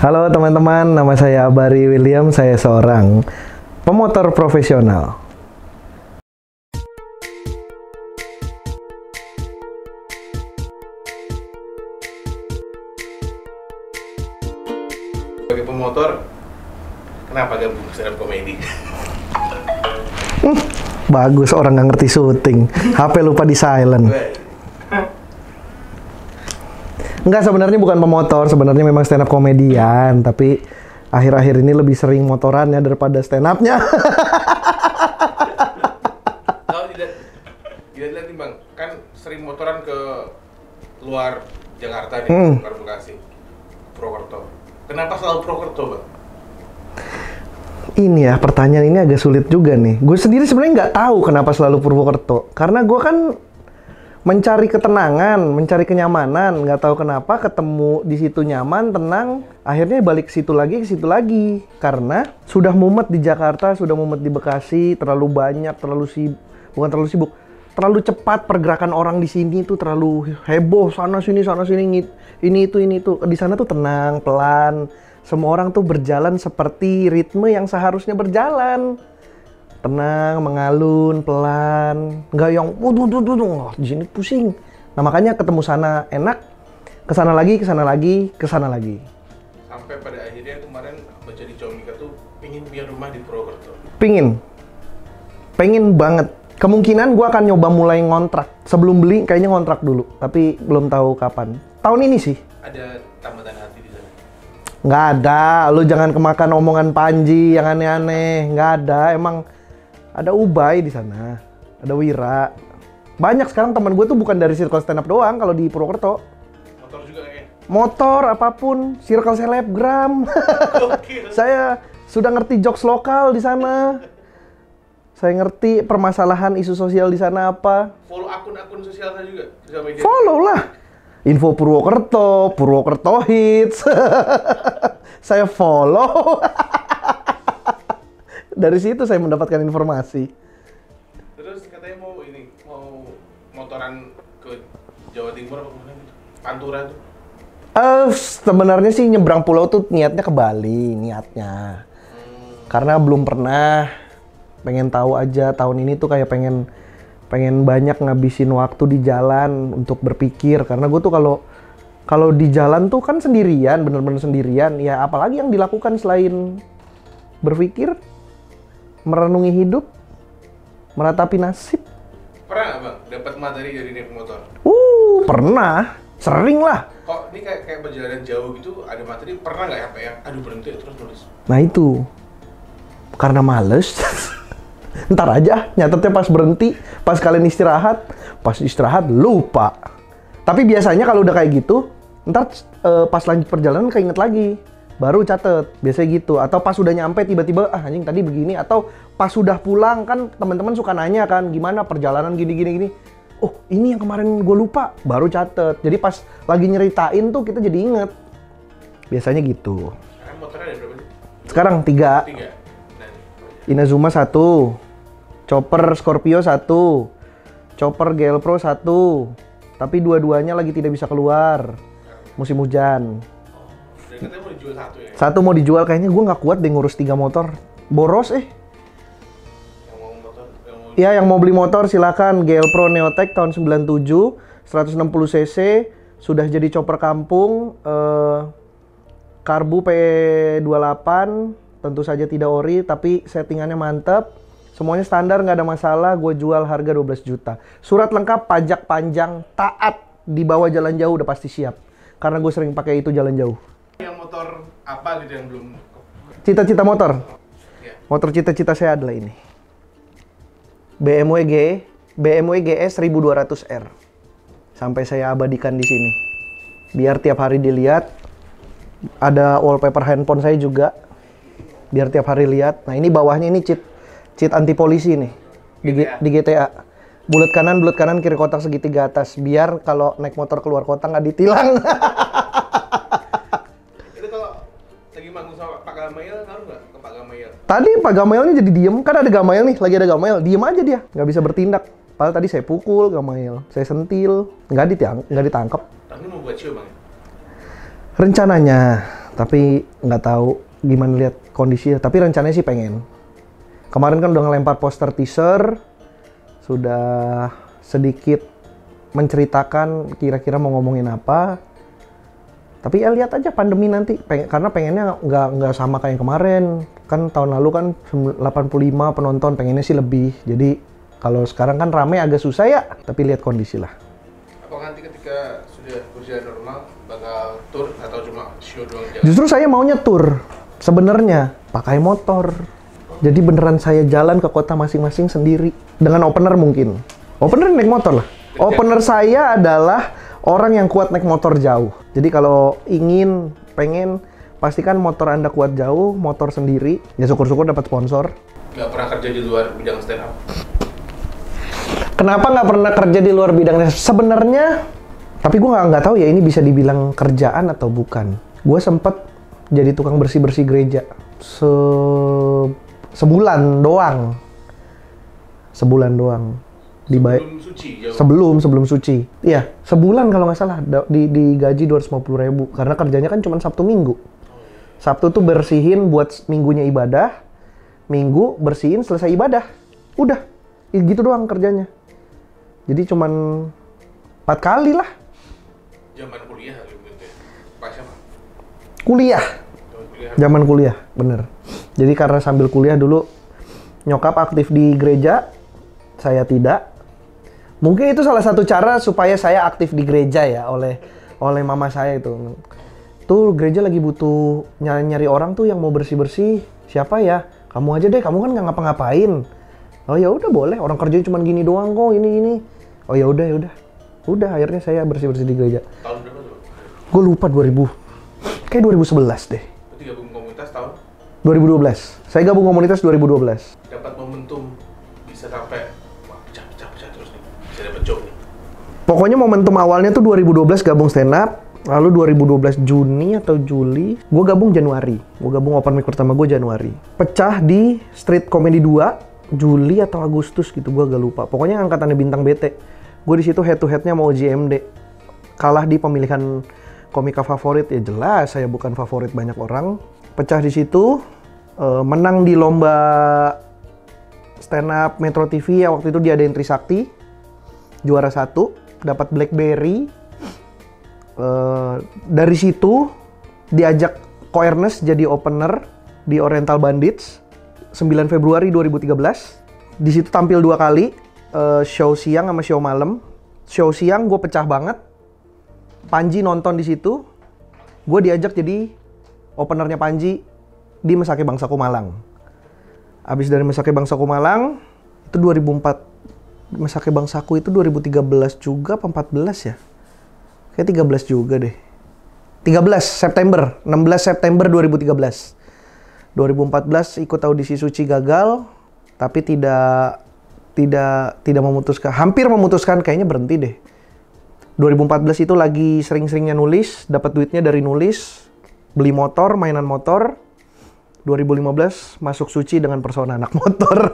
Halo teman-teman, nama saya Abari William, saya seorang pemotor profesional. Sebagai pemotor, kenapa gabung stand up comedy? Bagus, orang nggak ngerti syuting. HP lupa di silent. Enggak, sebenarnya bukan pemotor, sebenarnya memang stand up komedian, tapi akhir-akhir ini lebih sering motorannya daripada stand up-nya. Kalau tidak lihat nih Bang, kan sering motoran ke luar Jakarta nih, luar Bekasi, Purwokerto. Kenapa selalu Purwokerto, Bang? Ini ya, pertanyaan ini agak sulit juga nih. Gue sendiri sebenarnya nggak tahu kenapa selalu Purwokerto. Karena gue kan mencari ketenangan, mencari kenyamanan. Nggak tahu kenapa ketemu di situ nyaman, tenang. Akhirnya balik ke situ lagi. Karena sudah mumet di Jakarta, sudah mumet di Bekasi, terlalu banyak, bukan terlalu sibuk. Terlalu cepat pergerakan orang di sini tuh, terlalu heboh, sana sini, ini itu. Di sana tuh tenang, pelan. Semua orang tuh berjalan seperti ritme yang seharusnya berjalan. Tenang, mengalun, pelan. Nggak yang di sini pusing. Nah makanya ketemu sana enak, kesana lagi. Sampai pada akhirnya kemarin baca di Comika tuh pingin punya rumah di Purwokerto. Pengen banget. Kemungkinan gue akan nyoba mulai ngontrak. Sebelum beli kayaknya ngontrak dulu, tapi belum tahu kapan. Tahun ini sih. Ada tambatan hati di sana? Nggak ada, lu jangan kemakan omongan Panji yang aneh-aneh. Nggak ada, emang ada Ubay di sana, ada Wira. Banyak sekarang teman gue tuh bukan dari circle stand up doang kalau di Purwokerto. Motor juga kayaknya? Motor, apapun, circle selebgram. Saya sudah ngerti jokes lokal di sana. Saya ngerti permasalahan isu sosial di sana apa. Follow akun-akun sosial saya juga? Sosial media? Follow lah. Info Purwokerto Hits. Saya follow. Dari situ saya mendapatkan informasi. Terus katanya mau motoran ke Jawa Timur apa kemana gitu? Pantura tuh? Sebenarnya sih nyebrang pulau tuh niatnya ke Bali, niatnya. Karena belum pernah, pengen tahu aja tahun ini tuh kayak pengen banyak ngabisin waktu di jalan untuk berpikir. Karena gue tuh kalau di jalan tuh kan sendirian, bener-bener sendirian. Ya apalagi yang dilakukan selain berpikir, merenungi hidup, meratapi nasib. Pernah nggak Bang dapat materi dari naik motor? Pernah, sering lah. Kok ini kayak perjalanan jauh gitu ada materi, pernah nggak sampai yang aduh berhenti terus nulis? Nah itu, karena males. Ntar aja, nyatetnya pas berhenti, pas kalian istirahat, lupa. Tapi biasanya kalau udah kayak gitu, ntar pas lanjut perjalanan keinget lagi. Baru catet, biasanya gitu. Atau pas udah nyampe tiba-tiba, anjing tadi begini. Atau pas sudah pulang kan teman-teman suka nanya kan, gimana perjalanan gini. Oh ini yang kemarin gue lupa, baru catet. Jadi pas lagi nyeritain tuh kita jadi inget. Biasanya gitu. Sekarang motornya ada berapa sih? Sekarang 3. Inazuma 1, Chopper Scorpio 1, Chopper GL Pro 1. Tapi dua-duanya lagi tidak bisa keluar, musim hujan. Dan katanya mau dijual 1 ya? 1 mau dijual, kayaknya gue nggak kuat deh ngurus 3 motor. Boros Yang mau motor, yang mau beli motor silakan. GL Pro Neotech tahun 97, 160 cc, sudah jadi chopper kampung, karbu P28, tentu saja tidak ori, tapi settingannya mantap. Semuanya standar, nggak ada masalah. Gue jual harga 12 juta. Surat lengkap, pajak panjang, taat, dibawa jalan jauh udah pasti siap. Karena gue sering pakai itu jalan jauh. Yang motor apa gitu yang belum? Cita-cita motor? Ya. Motor cita-cita saya adalah ini. BMW GS 1200R. Sampai saya abadikan di sini. Biar tiap hari dilihat. Ada wallpaper handphone saya juga. Biar tiap hari lihat. Nah ini bawahnya ini cheat anti polisi nih di GTA. Bulat kanan, kiri kotak segitiga atas. Biar kalau naik motor keluar kota nggak ditilang. Itu kalau lagi manggung sama Pak Gamail, tahu nggak ke Pak Gamail? Tadi Pak Gamailnya jadi diem. Kan ada Gamail nih, lagi ada Gamail. Diem aja dia, nggak bisa bertindak. Padahal tadi saya pukul Gamail, saya sentil, nggak ditangkap. Tapi mau buat show Bang? Rencananya, tapi nggak tahu gimana lihat kondisinya. Tapi rencananya sih pengen. Kemarin kan udah ngelempar poster teaser, sudah sedikit menceritakan kira-kira mau ngomongin apa. Tapi ya lihat aja pandemi nanti, karena pengennya nggak sama kayak kemarin. Kan tahun lalu kan 85 penonton, pengennya sih lebih. Jadi kalau sekarang kan rame agak susah ya, tapi lihat kondisi lah. Apakah nanti ketika sudah berjalan normal, bakal tour atau cuma show doang? Justru saya maunya tour, sebenarnya pakai motor. Jadi beneran saya jalan ke kota masing-masing sendiri. Dengan opener mungkin. Opener naik motor lah. Opener saya adalah orang yang kuat naik motor jauh. Jadi kalau pengen, pastikan motor Anda kuat jauh, motor sendiri. Ya syukur-syukur dapat sponsor. Nggak pernah kerja di luar bidang stand up? Kenapa nggak pernah kerja di luar bidangnya? Sebenarnya, tapi gue nggak tahu ya ini bisa dibilang kerjaan atau bukan. Gue sempet jadi tukang bersih-bersih gereja. Sebulan doang. Sebelum suci. Iya, sebulan kalau nggak salah digaji 250.000 karena kerjanya kan cuma Sabtu Minggu. Sabtu tuh bersihin buat minggunya ibadah, Minggu bersihin selesai ibadah. Udah, gitu doang kerjanya. Jadi cuman 4 kali lah. Zaman kuliah gitu. Pas apa? Kuliah. Zaman kuliah, bener. Jadi karena sambil kuliah dulu nyokap aktif di gereja, saya tidak. Mungkin itu salah satu cara supaya saya aktif di gereja ya oleh mama saya itu. Tuh gereja lagi butuh nyari orang tuh yang mau bersih-bersih. Siapa ya? Kamu aja deh, kamu kan nggak ngapa-ngapain. Oh ya udah boleh, orang kerjanya cuma gini doang kok, ini. Oh ya udah. Udah akhirnya saya bersih-bersih di gereja. Tahun berapa tuh? Gue lupa 2000. Kayak 2011 deh. Berarti gabung komunitas tahun? 2012. Saya gabung komunitas 2012. Dapat momentum bisa sampai pecah terus nih. Bisa dapat job nih. Pokoknya momentum awalnya tuh 2012 gabung stand up. Lalu 2012 Juni atau Juli, gue gabung Januari. Gue gabung open mic pertama gue Januari. Pecah di Street Comedy 2, Juli atau Agustus gitu, gue agak lupa. Pokoknya angkatannya Bintang BT. Gue di situ head to headnya mau JMD. Kalah di pemilihan komika favorit, ya jelas saya bukan favorit banyak orang. Pecah di situ, menang di lomba stand up Metro TV ya, waktu itu diadain Trisakti. Juara 1, dapat Blackberry. Dari situ diajak Ko Ernest jadi opener di Oriental Bandits 9 Februari 2013. Di situ tampil 2 kali, show siang sama show malam. Show siang gue pecah banget. Panji nonton di situ. Gue diajak jadi openernya Panji di Mesake Bangsaku Malang. Abis dari Mesake Bangsaku Malang itu 2004. Mesake Bangsaku itu 2013 juga apa 14 ya? Kayak 13 juga deh. 16 September 2013. 2014 ikut audisi Suci gagal, tapi tidak memutuskan. Hampir memutuskan, kayaknya berhenti deh. 2014 itu lagi sering-seringnya nulis, dapat duitnya dari nulis, beli motor, mainan motor. 2015 masuk Suci dengan persona anak motor.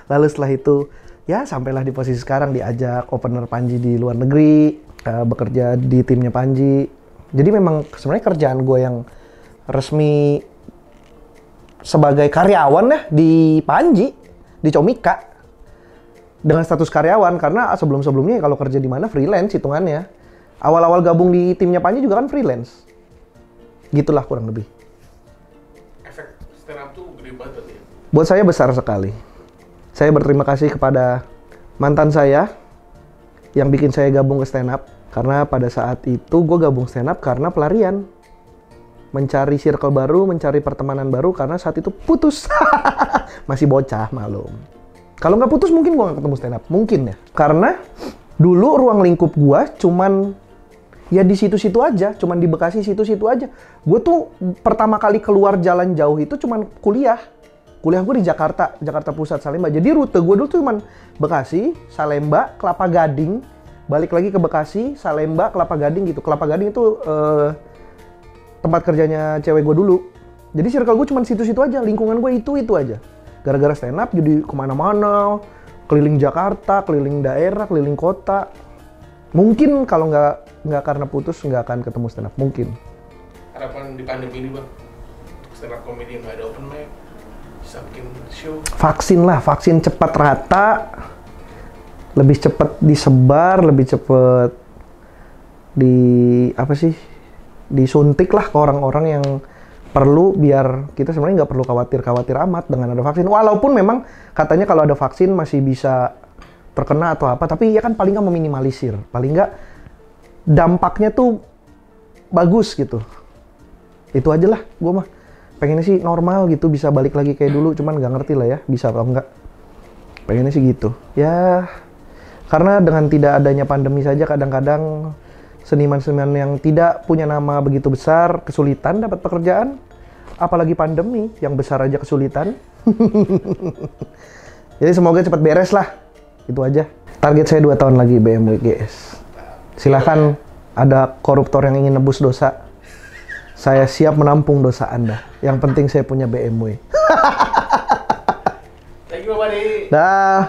Lalu setelah itu, ya sampailah di posisi sekarang, diajak opener Panji di luar negeri. Bekerja di timnya Panji. Jadi memang sebenarnya kerjaan gue yang resmi sebagai karyawan ya di Panji, di Comika. Dengan status karyawan, karena sebelum-sebelumnya kalau kerja di mana freelance hitungannya. Awal-awal gabung di timnya Panji juga kan freelance. Gitulah kurang lebih. Efek stand up tuh gede banget ya? Buat saya besar sekali. Saya berterima kasih kepada mantan saya yang bikin saya gabung ke stand up. Karena pada saat itu gue gabung stand up karena pelarian. Mencari circle baru, mencari pertemanan baru, karena saat itu putus. Masih bocah, malum. Kalau nggak putus mungkin gue nggak ketemu stand up. Mungkin ya. Karena dulu ruang lingkup gue cuman ya di situ-situ aja. Cuman di Bekasi situ-situ aja. Gue tuh pertama kali keluar jalan jauh itu cuman kuliah. Kuliah gue di Jakarta Pusat, Salemba. Jadi rute gue dulu tuh cuman Bekasi, Salemba, Kelapa Gading, balik lagi ke Bekasi, Salemba, Kelapa Gading gitu. Kelapa Gading itu tempat kerjanya cewek gue dulu. Jadi circle gue cuman situ-situ aja, lingkungan gue itu aja. Gara-gara stand up jadi kemana-mana, keliling Jakarta, keliling daerah, keliling kota. Mungkin kalau nggak karena putus nggak akan ketemu stand up, mungkin. harapan di pandemi ini bang? Untuk stand up comedy yang nggak ada open mic, bisa bikin show. Vaksin lah, vaksin cepat rata, lebih cepat disebar, lebih cepat disuntik lah ke orang-orang yang perlu, biar kita sebenarnya nggak perlu khawatir amat dengan ada vaksin. Walaupun memang katanya kalau ada vaksin masih bisa terkena atau apa, tapi ya kan paling nggak meminimalisir, paling nggak dampaknya tuh bagus gitu. Itu aja lah, gue mah pengennya sih normal gitu, bisa balik lagi kayak dulu, cuman nggak ngerti lah ya bisa apa enggak. Pengennya sih gitu ya, karena dengan tidak adanya pandemi saja kadang-kadang seniman-seniman yang tidak punya nama begitu besar kesulitan dapat pekerjaan, apalagi pandemi yang besar aja kesulitan. Jadi semoga cepat beres lah, itu aja. Target saya 2 tahun lagi BMW GS. Silahkan ada koruptor yang ingin nebus dosa, saya siap menampung dosa Anda. Yang penting saya punya BMW. Thank you, Pak Dah. Dah.